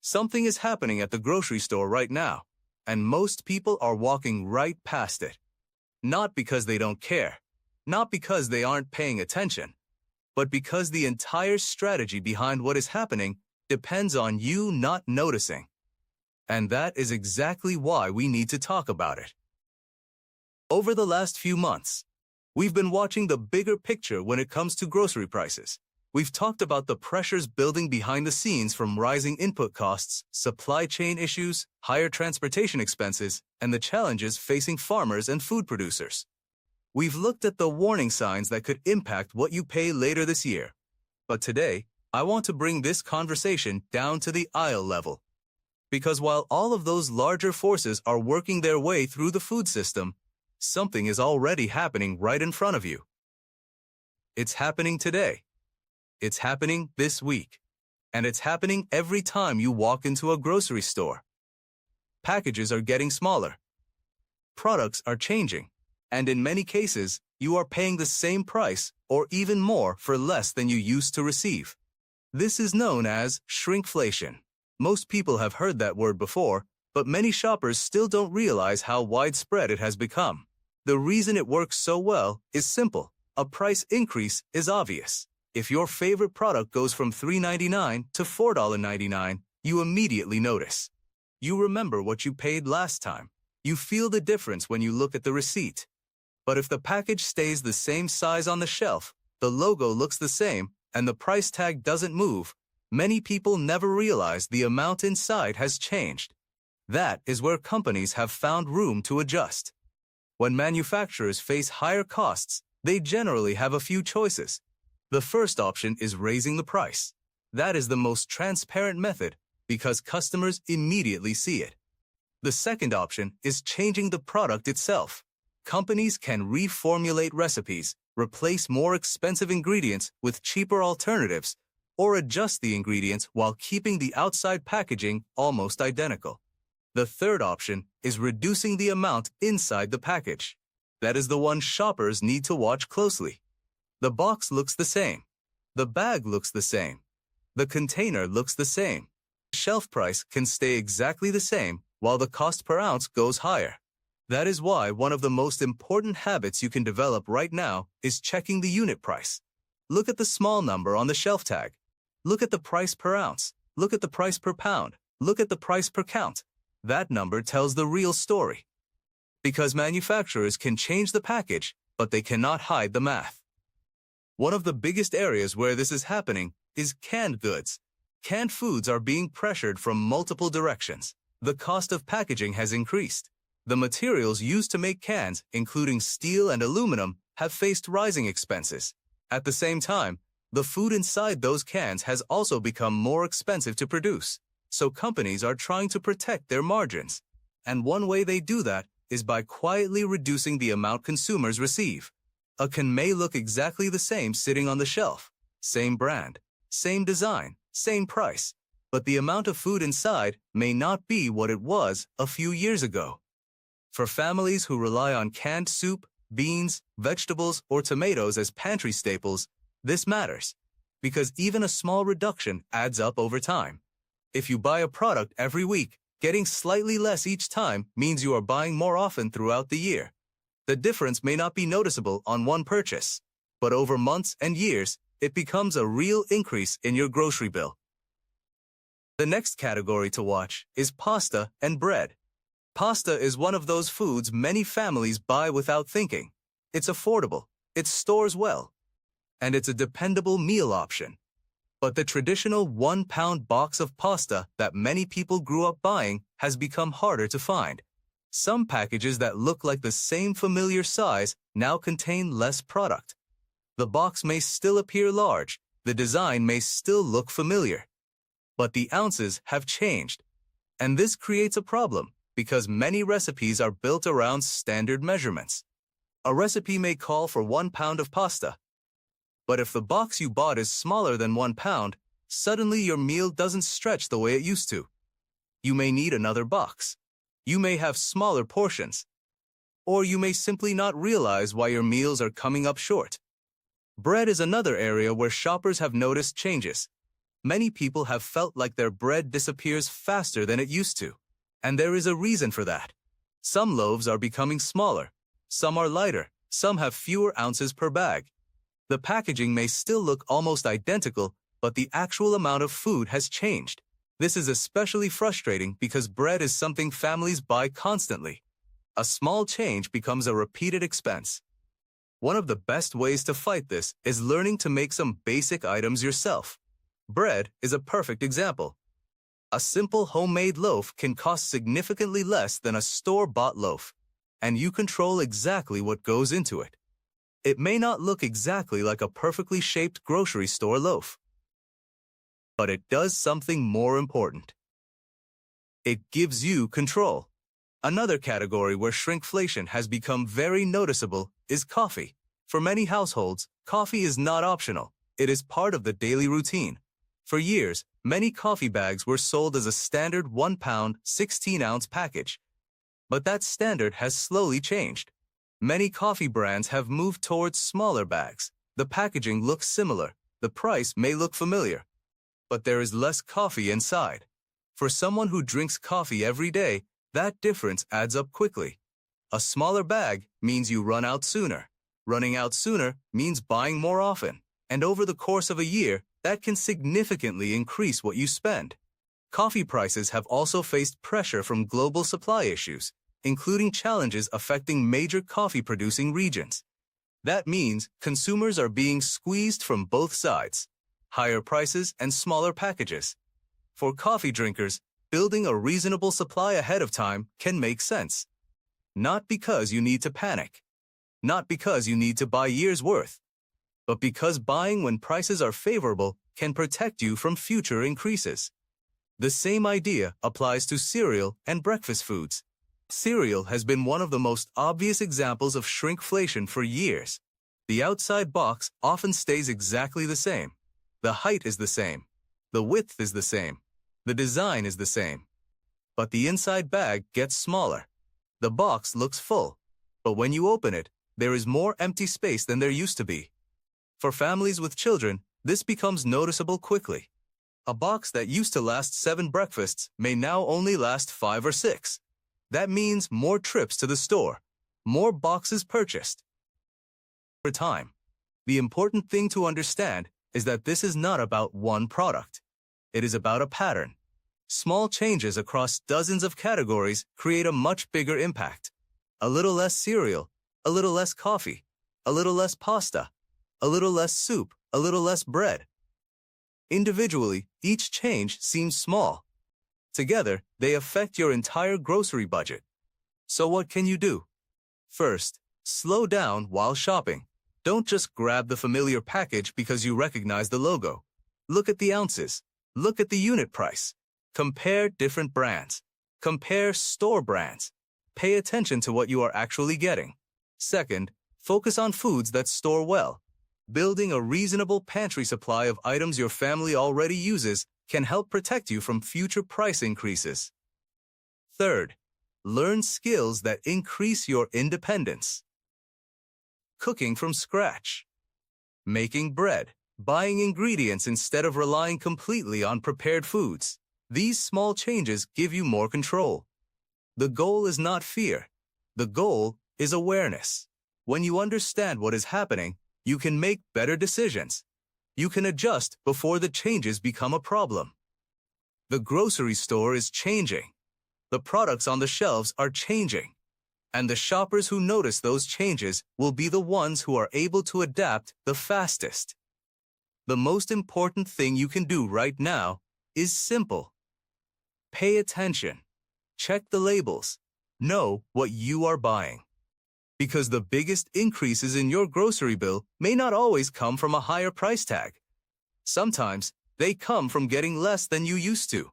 Something is happening at the grocery store right now, and most people are walking right past it. Not because they don't care, not because they aren't paying attention, but because the entire strategy behind what is happening depends on you not noticing. And that is exactly why we need to talk about it. Over the last few months, we've been watching the bigger picture when it comes to grocery prices. We've talked about the pressures building behind the scenes from rising input costs, supply chain issues, higher transportation expenses, and the challenges facing farmers and food producers. We've looked at the warning signs that could impact what you pay later this year. But today, I want to bring this conversation down to the aisle level. Because while all of those larger forces are working their way through the food system, something is already happening right in front of you. It's happening today. It's happening this week. And it's happening every time you walk into a grocery store. Packages are getting smaller. Products are changing. And in many cases, you are paying the same price or even more for less than you used to receive. This is known as shrinkflation. Most people have heard that word before, but many shoppers still don't realize how widespread it has become. The reason it works so well is simple. A price increase is obvious. If your favorite product goes from $3.99 to $4.99, you immediately notice. You remember what you paid last time. You feel the difference when you look at the receipt. But if the package stays the same size on the shelf, the logo looks the same, and the price tag doesn't move, many people never realize the amount inside has changed. That is where companies have found room to adjust. When manufacturers face higher costs, they generally have a few choices. The first option is raising the price. That is the most transparent method because customers immediately see it. The second option is changing the product itself. Companies can reformulate recipes, replace more expensive ingredients with cheaper alternatives, or adjust the ingredients while keeping the outside packaging almost identical. The third option is reducing the amount inside the package. That is the one shoppers need to watch closely. The box looks the same. The bag looks the same. The container looks the same. The shelf price can stay exactly the same while the cost per ounce goes higher. That is why one of the most important habits you can develop right now is checking the unit price. Look at the small number on the shelf tag. Look at the price per ounce. Look at the price per pound. Look at the price per count. That number tells the real story. Because manufacturers can change the package, but they cannot hide the math. One of the biggest areas where this is happening is canned goods. Canned foods are being pressured from multiple directions. The cost of packaging has increased. The materials used to make cans, including steel and aluminum, have faced rising expenses. At the same time, the food inside those cans has also become more expensive to produce. So companies are trying to protect their margins. And one way they do that is by quietly reducing the amount consumers receive. A can may look exactly the same sitting on the shelf. Same brand, same design, same price. But the amount of food inside may not be what it was a few years ago. For families who rely on canned soup, beans, vegetables, or tomatoes as pantry staples, this matters. Because even a small reduction adds up over time. If you buy a product every week, getting slightly less each time means you are buying more often throughout the year. The difference may not be noticeable on one purchase, but over months and years, it becomes a real increase in your grocery bill. The next category to watch is pasta and bread. Pasta is one of those foods many families buy without thinking. It's affordable, it stores well, and it's a dependable meal option. But the traditional 1-pound box of pasta that many people grew up buying has become harder to find. Some packages that look like the same familiar size now contain less product. The box may still appear large, the design may still look familiar, but the ounces have changed. And this creates a problem because many recipes are built around standard measurements. A recipe may call for 1 pound of pasta, but if the box you bought is smaller than 1 pound, suddenly your meal doesn't stretch the way it used to. You may need another box. You may have smaller portions. Or you may simply not realize why your meals are coming up short. Bread is another area where shoppers have noticed changes. many people have felt like their bread disappears faster than it used to. And there is a reason for that. Some loaves are becoming smaller, some are lighter, some have fewer ounces per bag. The packaging may still look almost identical, but the actual amount of food has changed. This is especially frustrating because bread is something families buy constantly. A small change becomes a repeated expense. One of the best ways to fight this is learning to make some basic items yourself. Bread is a perfect example. A simple homemade loaf can cost significantly less than a store-bought loaf, and you control exactly what goes into it. It may not look exactly like a perfectly shaped grocery store loaf, but it does something more important. It gives you control. Another category where shrinkflation has become very noticeable is coffee. For many households, coffee is not optional. It is part of the daily routine. For years, many coffee bags were sold as a standard 1-pound, 16-ounce package. But that standard has slowly changed. Many coffee brands have moved towards smaller bags. The packaging looks similar. The price may look familiar. But there is less coffee inside. For someone who drinks coffee every day, that difference adds up quickly. A smaller bag means you run out sooner. Running out sooner means buying more often. And over the course of a year, that can significantly increase what you spend. Coffee prices have also faced pressure from global supply issues, including challenges affecting major coffee-producing regions. That means consumers are being squeezed from both sides, higher prices and smaller packages. For coffee drinkers, building a reasonable supply ahead of time can make sense. Not because you need to panic, not because you need to buy years' worth, but because buying when prices are favorable can protect you from future increases. The same idea applies to cereal and breakfast foods. Cereal has been one of the most obvious examples of shrinkflation for years. The outside box often stays exactly the same. The height is the same. The width is the same. The design is the same. But the inside bag gets smaller. The box looks full. But when you open it, there is more empty space than there used to be. For families with children, this becomes noticeable quickly. A box that used to last 7 breakfasts may now only last 5 or 6. That means more trips to the store, more boxes purchased. For time, the important thing to understand is that this is not about one product. It is about a pattern. Small changes across dozens of categories create a much bigger impact. A little less cereal, a little less coffee, a little less pasta, a little less soup, a little less bread. Individually, each change seems small. Together, they affect your entire grocery budget. So what can you do? First, slow down while shopping. Don't just grab the familiar package because you recognize the logo. Look at the ounces. Look at the unit price. Compare different brands. Compare store brands. Pay attention to what you are actually getting. Second, focus on foods that store well. Building a reasonable pantry supply of items your family already uses can help protect you from future price increases. Third, learn skills that increase your independence. Cooking from scratch. Making bread. Buying ingredients instead of relying completely on prepared foods. These small changes give you more control. The goal is not fear. The goal is awareness. When you understand what is happening, you can make better decisions. You can adjust before the changes become a problem. The grocery store is changing. The products on the shelves are changing. And the shoppers who notice those changes will be the ones who are able to adapt the fastest. The most important thing you can do right now is simple. Pay attention. Check the labels. Know what you are buying. Because the biggest increases in your grocery bill may not always come from a higher price tag. Sometimes they come from getting less than you used to.